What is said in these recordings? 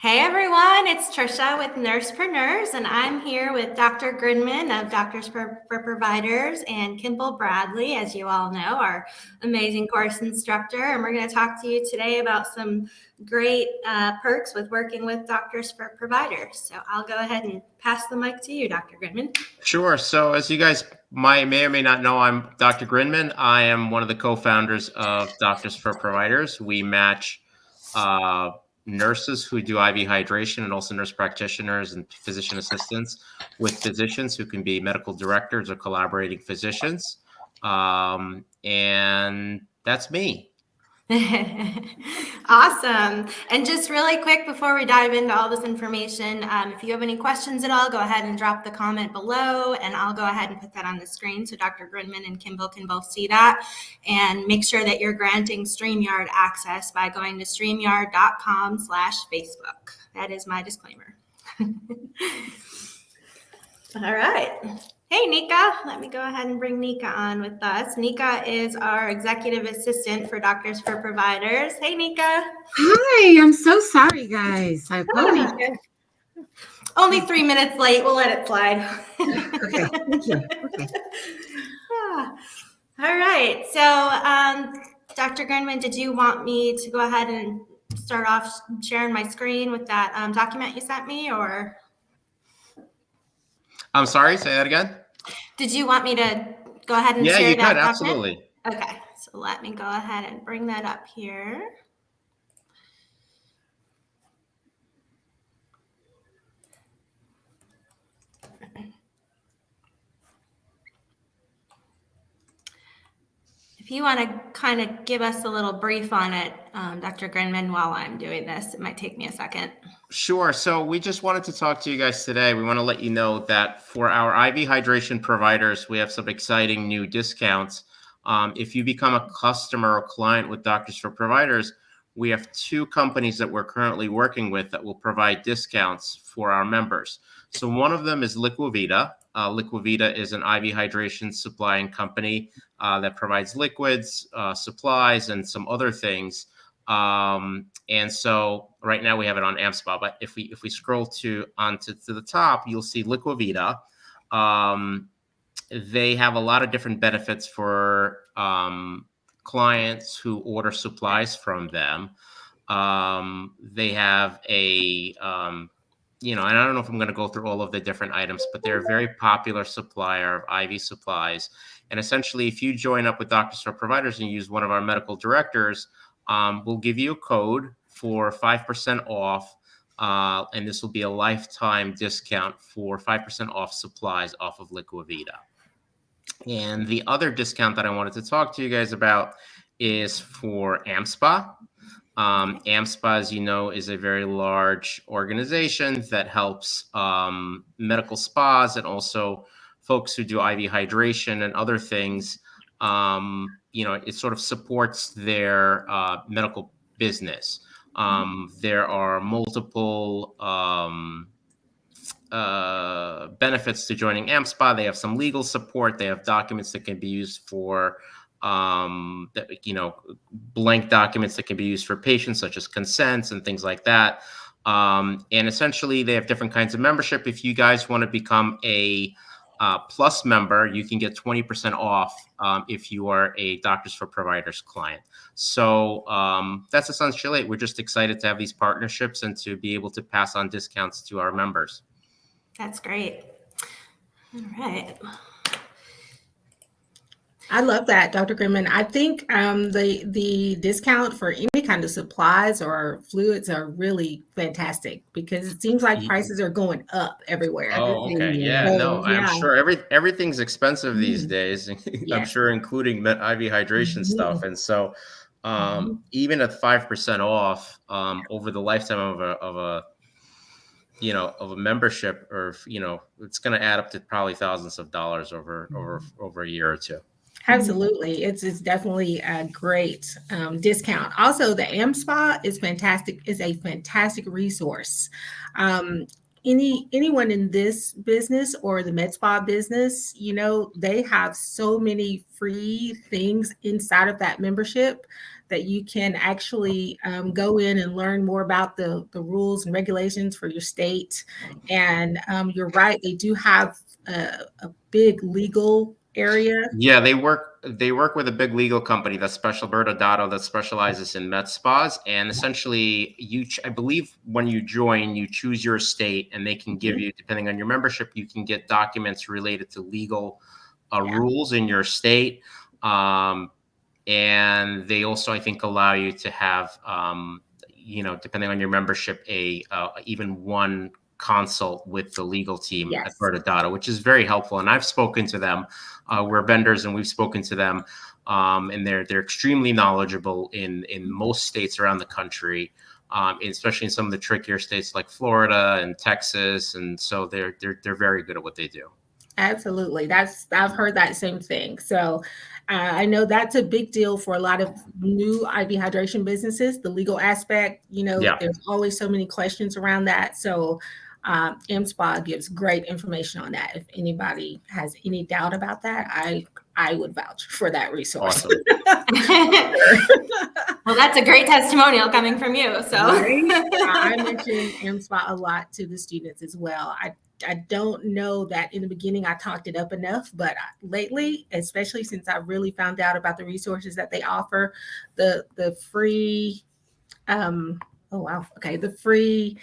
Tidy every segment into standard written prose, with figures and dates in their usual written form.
Hey everyone, it's Trisha with NursePreneurs, and I'm here with Dr. Grinman of Doctors for Providers and Kimble Bradley, as you all know, our amazing course instructor. And we're going to talk to you today about some great perks with working with Doctors for Providers. So I'll go ahead and pass the mic to you, Dr. Grinman. Sure. So as you guys may or may not know, I'm Dr. Grinman. I am one of the co-founders of Doctors for Providers. We match nurses who do IV hydration and also nurse practitioners and physician assistants with physicians who can be medical directors or collaborating physicians. And that's me. Awesome. And just really quick before we dive into all this information, if you have any questions at all, go ahead and drop the comment below and I'll go ahead and put that on the screen so Dr. Grinman and Kimble can both see that. And make sure that you're granting StreamYard access by going to streamyard.com/Facebook. That is my disclaimer. All right. Hey, Nika. Let me go ahead and bring Nika on with us. Nika is our executive assistant for Doctors for Providers. Hey, Nika. Hi. I'm so sorry, guys. I apologize. Only 3 minutes late. We'll let it slide. Okay. Thank you. Okay. All right. So, Dr. Grinman, did you want me to go ahead and start off sharing my screen with that document you sent me, or? I'm sorry, say that again. Did you want me to go ahead and share that? Yeah, you could, document? absolutely. Okay, so let me go ahead and bring that up here. If you want to kind of give us a little brief on it, Dr. Grinman, while I'm doing this, it might take me a second. Sure. So we just wanted to talk to you guys today. We want to let you know that for our IV hydration providers, we have some exciting new discounts. If you become a customer or client with Doctors for Providers, we have 2 companies that we're currently working with that will provide discounts for our members. So one of them is Liquivita. Liquivita is an IV hydration supplying company that provides liquids, supplies, and some other things. And so right now we have it on MSPA, but if we scroll to the top, you'll see Liquivita. They have a lot of different benefits for clients who order supplies from them. They have a and I don't know if I'm going to go through all of the different items, but they're a very popular supplier of IV supplies. And essentially, if you join up with Doctors for Providers and use one of our medical directors, we'll give you a code for 5% off. And this will be a lifetime discount for 5% off supplies off of Liquivita. And the other discount that I wanted to talk to you guys about is for MSPA. MSPA, as you know, is a very large organization that helps medical spas and also folks who do IV hydration and other things. It sort of supports their medical business. There are multiple benefits to joining MSPA. They have some legal support. They have documents that can be used for blank documents that can be used for patients, such as consents and things like that. And essentially, they have different kinds of membership. If you guys want to become a Plus member, you can get 20% off if you are a Doctors for Providers client. So that's essentially it. We're just excited to have these partnerships and to be able to pass on discounts to our members. That's great. All right. I love that, Dr. Grinman. I think the discount for any kind of supplies or fluids are really fantastic because it seems like prices are going up everywhere. Oh, okay. Yeah, no, I'm sure everything's expensive these days. I'm sure, including IV hydration stuff. And so even at 5% off over the lifetime of a membership, or it's going to add up to probably thousands of dollars over a year or two. Absolutely. It's definitely a great discount. Also, the MSPA is fantastic, is a fantastic resource. anyone in this business or the med spa business, they have so many free things inside of that membership that you can actually go in and learn more about the rules and regulations for your state. And you're right, they do have a big legal area. Yeah, they work with a big legal company that's Alberta Dotto that specializes in med spas, and essentially I believe when you join, you choose your state, and they can give you, depending on your membership, you can get documents related to legal rules in your state. And they also, I think, allow you to have, depending on your membership, even one consult with the legal team at Bernadotto, which is very helpful. And I've spoken to them. We're vendors, and we've spoken to them, and they're extremely knowledgeable in most states around the country, especially in some of the trickier states like Florida and Texas. And so they're very good at what they do. Absolutely. I've heard that same thing. So I know that's a big deal for a lot of new IV hydration businesses, the legal aspect, there's always so many questions around that. So MSPA gives great information on that. If anybody has any doubt about that, I would vouch for that resource. Awesome. Well, that's a great testimonial coming from you. So I mention MSPA a lot to the students as well. I don't know that in the beginning I talked it up enough, but lately, especially since I really found out about the resources that they offer, the free, the free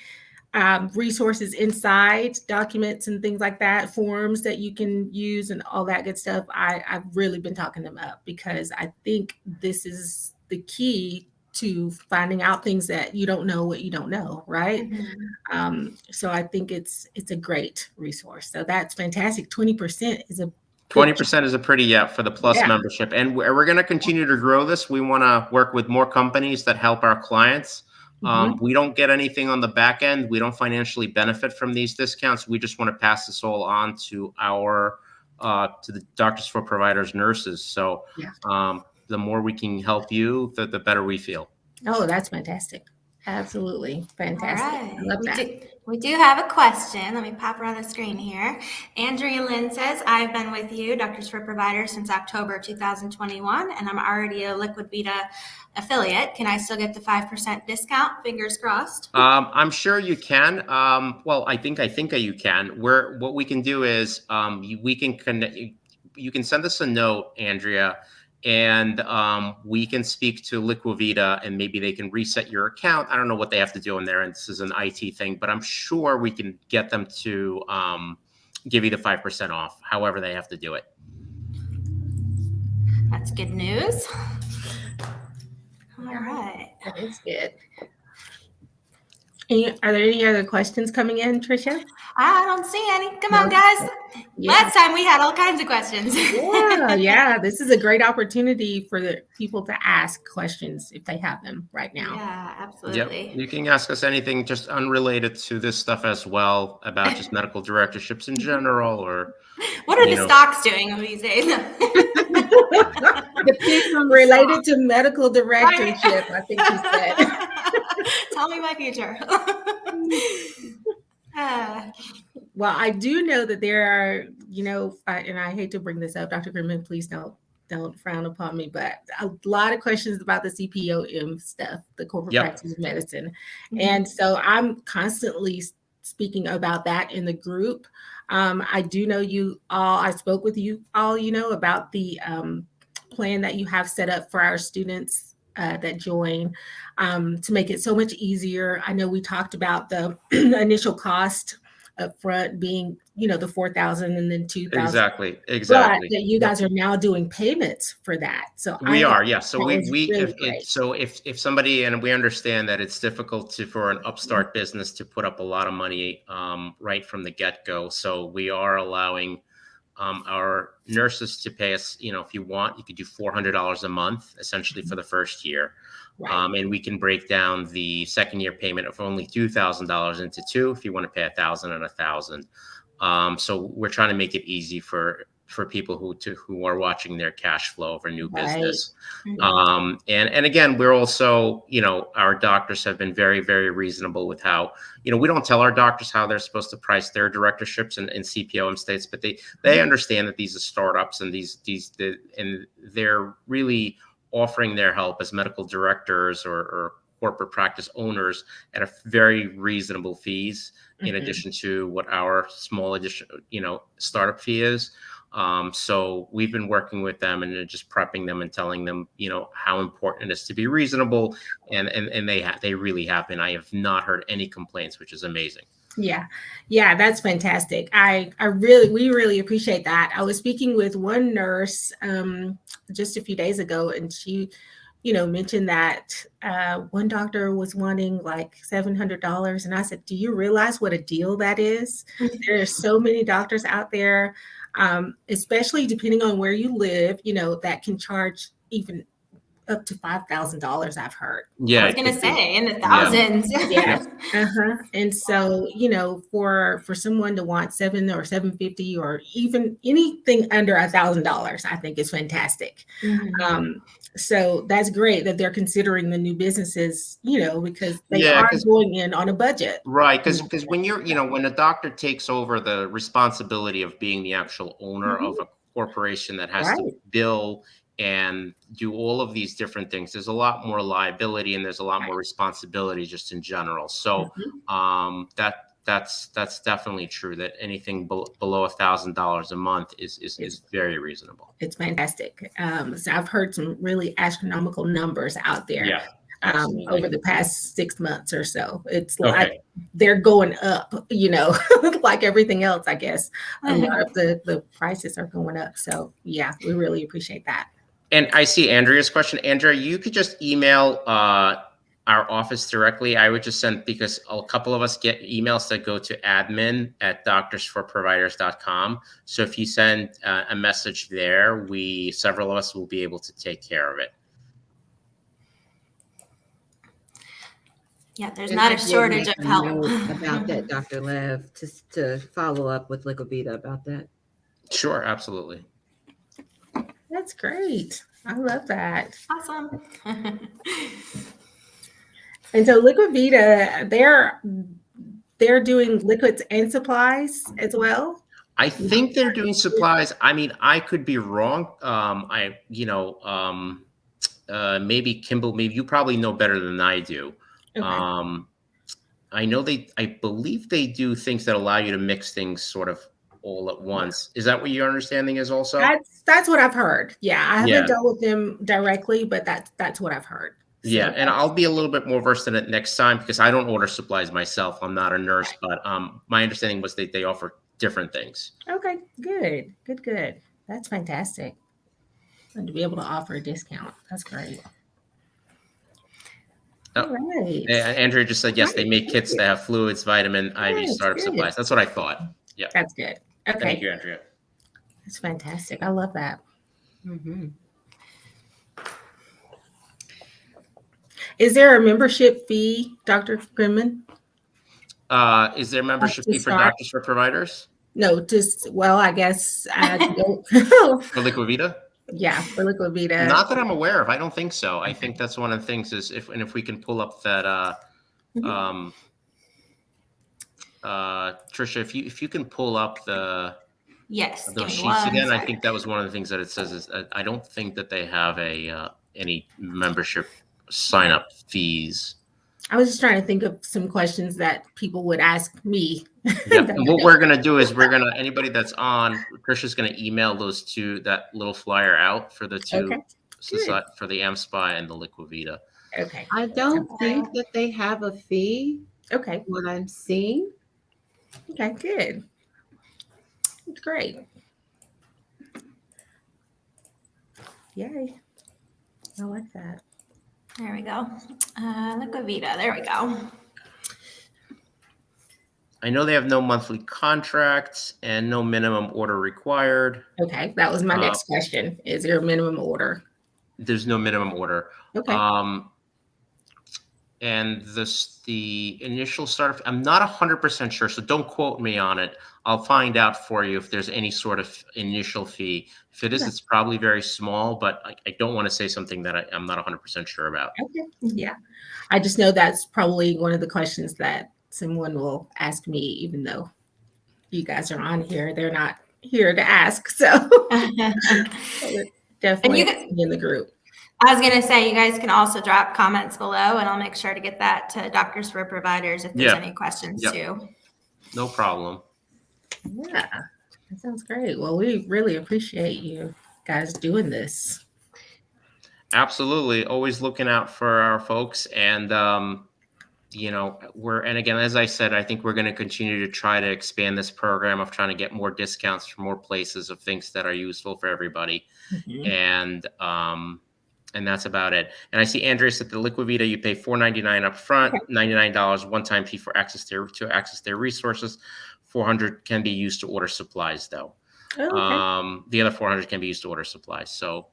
resources inside, documents and things like that, forms that you can use and all that good stuff. I've really been talking them up because I think this is the key to finding out things that you don't know what you don't know, right? So I think it's a great resource. So that's fantastic. 20% is a 20% is a pretty, for the Plus membership. And we're going to continue to grow this. We want to work with more companies that help our clients. We don't get anything on the back end. We don't financially benefit from these discounts. We just want to pass this all on to to the Doctors for Providers nurses. So the more we can help you, the better we feel. Oh, that's fantastic. Absolutely. Fantastic. Right. I love that. We do have a question. Let me pop her on the screen here. Andrea Lynn says, I've been with you, Doctors for Providers, since October 2021, and I'm already a Liquivita affiliate. Can I still get the 5% discount? Fingers crossed. I'm sure you can. Well, I think you can. What we can do is we can connect. You can send us a note, Andrea, and we can speak to Liquivita, and maybe they can reset your account. I don't know what they have to do in there, and this is an IT thing, but I'm sure we can get them to give you the 5% off, however they have to do it. That's good news. All right. That is good. Are there any other questions coming in, Tricia? I don't see any. Come on, guys. Last time we had all kinds of questions. Yeah. This is a great opportunity for the people to ask questions if they have them right now. Yeah, absolutely. Yep. You can ask us anything just unrelated to this stuff as well, about just medical directorships in general, or what are the stocks doing these days? The people related to medical directorship, I think you said. Tell me my future. Well, I do know that there are, and I hate to bring this up, Dr. Grimman, please don't frown upon me, but a lot of questions about the CPOM stuff, the corporate practice of medicine. And so I'm constantly speaking about that in the group. I do know you all, I spoke with you all, about the plan that you have set up for our students that join to make it so much easier. I know we talked about the initial cost up front being, the $4,000 and then $2,000. Exactly. But that you guys are now doing payments for that. So we are, yeah. So if somebody, and we understand that it's difficult for an upstart business to put up a lot of money right from the get-go. So we are allowing our nurses to pay us, if you want, you could do $400 a month, essentially for the first year. Right. And we can break down the second year payment of only $2,000 into two, if you want to pay $1,000 and $1,000. So we're trying to make it easy for for people who are watching their cash flow of a new Right. business. Mhm. And again, we're also, our doctors have been very, very reasonable with how, we don't tell our doctors how they're supposed to price their directorships in CPOM states, but they understand that these are startups and and they're really offering their help as medical directors or corporate practice owners at a very reasonable fees, in addition to what our small startup fee is. So we've been working with them and just prepping them and telling them, how important it is to be reasonable, and they really have been. I have not heard any complaints, which is amazing. Yeah, that's fantastic. We really appreciate that. I was speaking with one nurse just a few days ago, and she, mentioned that one doctor was wanting like $700, and I said, "Do you realize what a deal that is? There are so many doctors out there, especially depending on where you live, that can charge even up to $5,000. I've heard." Yeah, I was gonna it could be. say in the thousands. Yes. And so, for someone to want $700 or $750 or even anything under $1,000, I think is fantastic. Mhm. So that's great that they're considering the new businesses, because they Yeah, are going in on a budget. right, because when when a doctor takes over the responsibility of being the actual owner of a corporation that has to Right. bill and do all of these different things, there's a lot more liability and there's a lot more responsibility just in general. So that's definitely true, that anything below $1,000 a month is very reasonable. It's fantastic. So I've heard some really astronomical numbers out there. Yeah, absolutely. Over the past 6 months or so. It's Okay. like they're going up, like everything else, I guess. A lot of the prices are going up. So yeah, we really appreciate that. And I see Andrea's question. Andrea, you could just email our office directly. I would just send, because a couple of us get emails that go to admin@doctorsforproviders.com. So if you send a message there, several of us will be able to take care of it. Yeah, there's not a shortage of help. About that, Dr. Lev, to follow up with Liquivita about that. Sure, absolutely. That's great. I love that. Awesome. And so Liquivita, they're doing liquids and supplies as well. I think they're doing supplies. I mean, I could be wrong. Maybe Kimble, maybe you probably know better than I do. Okay. I believe they do things that allow you to mix things sort of all at once. Is that what your understanding is also? That's what I've heard. Yeah, I haven't dealt with them directly, but that's what I've heard. So, yeah, and I'll be a little bit more versed in it next time, because I don't order supplies myself. I'm not a nurse, but my understanding was that they offer different things. Okay, good. That's fantastic. And to be able to offer a discount, that's great. Oh, all right. Andrea just said yes. They make kits that have fluids, vitamin, IV, startup supplies. That's what I thought. Yeah, that's good. Okay, thank you, Andrea. That's fantastic. I love that. Is there a membership fee, Dr. Grimman? Is there a membership fee for Doctors for Providers? No, I guess For Liquivita? Yeah, for Liquivita. Not that I'm aware of. I don't think so. I think that's one of the things is if we can pull up that Trisha, if you can pull up those sheets again. I think that was one of the things that it says is I don't think that they have any membership sign up fees. I was just trying to think of some questions that people would ask me. Yeah. And what we're going to do is anybody that's on, Trisha's going to email that little flyer out for the two, for the MSPA and the Liquivita. Okay. I don't think that they have a fee. Okay. What I'm seeing. Okay, good. That's great. Yay. I like that. There we go. Liquivita. There we go. I know they have no monthly contracts and no minimum order required. Okay, that was my next question. Is there a minimum order? There's no minimum order. Okay. and the initial start, I'm not 100% sure, so don't quote me on it. I'll find out for you if there's any sort of initial fee. If it is, it's probably very small, but I don't want to say something that I'm not 100% sure about. Okay. Yeah. I just know that's probably one of the questions that someone will ask me, even though you guys are on here. They're not here to ask. So definitely in the group. I was going to say, you guys can also drop comments below, and I'll make sure to get that to Doctors for Providers if there's any questions too. No problem. Yeah, that sounds great. Well, we really appreciate you guys doing this. Absolutely. Always looking out for our folks. And, and again, as I said, I think we're going to continue to try to expand this program of trying to get more discounts from more places of things that are useful for everybody. And that's about it. And I see Andrea said the Liquivita, you pay $4.99 up front, $99 one-time fee for to access their resources. $400 can be used to order supplies, though. The other $400 can be used to order supplies. So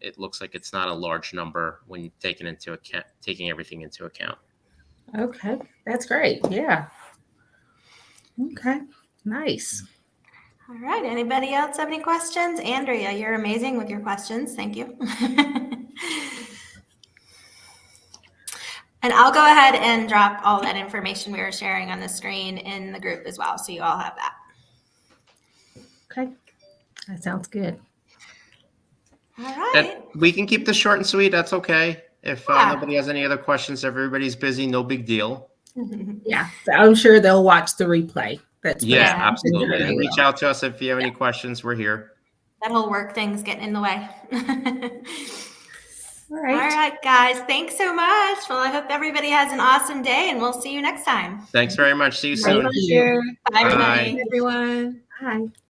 it looks like it's not a large number when taking everything into account. Okay, that's great. Yeah. Okay, nice. All right. Anybody else have any questions? Andrea, you're amazing with your questions. Thank you. And I'll go ahead and drop all that information we were sharing on the screen in the group as well, so you all have that. Okay, that sounds good. All right. We can keep this short and sweet. That's okay. If nobody has any other questions, everybody's busy. No big deal. Yeah, so I'm sure they'll watch the replay. Absolutely. And reach out to us if you have any questions. We're here. That whole work thing's getting in the way. All right. All right, guys. Thanks so much. Well, I hope everybody has an awesome day, and we'll see you next time. Thanks very much. See you soon. Bye, everybody. Everyone. Bye.